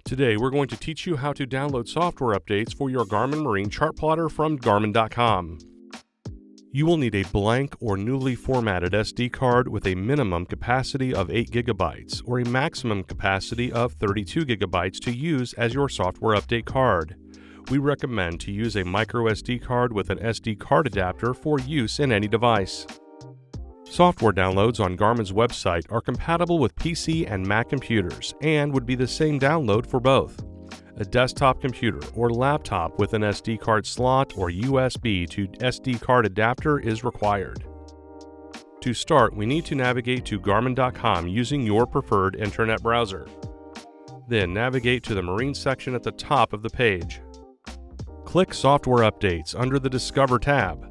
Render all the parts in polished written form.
Today we're going to teach you how to download software updates for your Garmin Marine Chart Plotter from Garmin.com. You will need a blank or newly formatted SD card with a minimum capacity of 8 GB or a maximum capacity of 32 GB to use as your software update card. We recommend to use a micro SD card with an SD card adapter for use in any device. Software downloads on Garmin's website are compatible with PC and Mac computers and would be the same download for both. A desktop computer or laptop with an SD card slot or USB to SD card adapter is required. To start, we need to navigate to Garmin.com using your preferred internet browser. Then navigate to the Marine section at the top of the page. Click Software Updates under the Discover tab.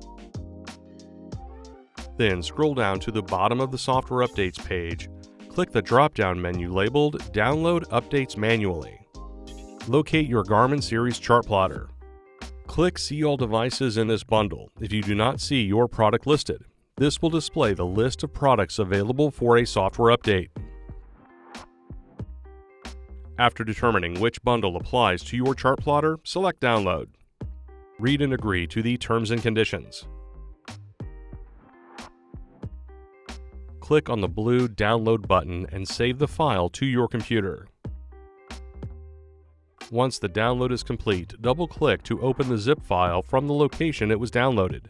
Then scroll down to the bottom of the Software Updates page. Click the drop-down menu labeled Download Updates Manually. Locate your Garmin Series chart plotter. Click See All Devices in this bundle if you do not see your product listed. This will display the list of products available for a software update. After determining which bundle applies to your chart plotter, select Download. Read and agree to the terms and conditions. Click on the blue Download button and save the file to your computer. Once the download is complete, double-click to open the zip file from the location it was downloaded.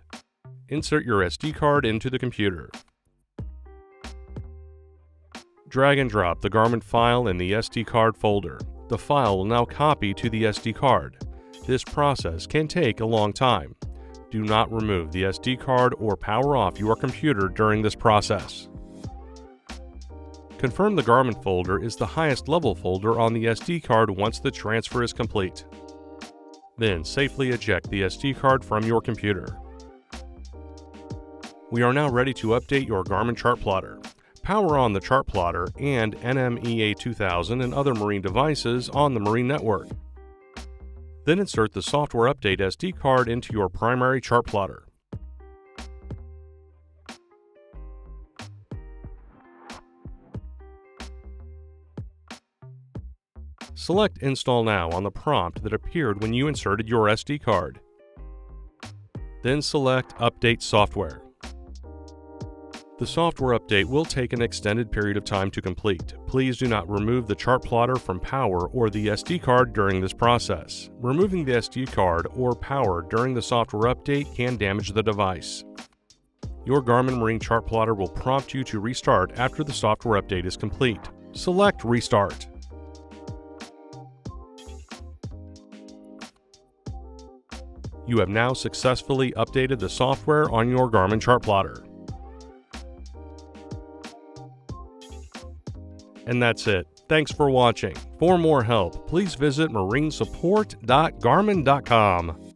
Insert your SD card into the computer. Drag and drop the Garmin file in the SD card folder. The file will now copy to the SD card. This process can take a long time. Do not remove the SD card or power off your computer during this process. Confirm the Garmin folder is the highest level folder on the SD card once the transfer is complete. Then safely eject the SD card from your computer. We are now ready to update your Garmin chart plotter. Power on the chart plotter and NMEA 2000 and other marine devices on the Marine network. Then insert the software update SD card into your primary chart plotter. Select Install Now on the prompt that appeared when you inserted your SD card. Then select Update Software. The software update will take an extended period of time to complete. Please do not remove the chart plotter from power or the SD card during this process. Removing the SD card or power during the software update can damage the device. Your Garmin Marine chart plotter will prompt you to restart after the software update is complete. Select Restart. You have now successfully updated the software on your Garmin chart plotter. And that's it. Thanks for watching. For more help, please visit marinesupport.garmin.com.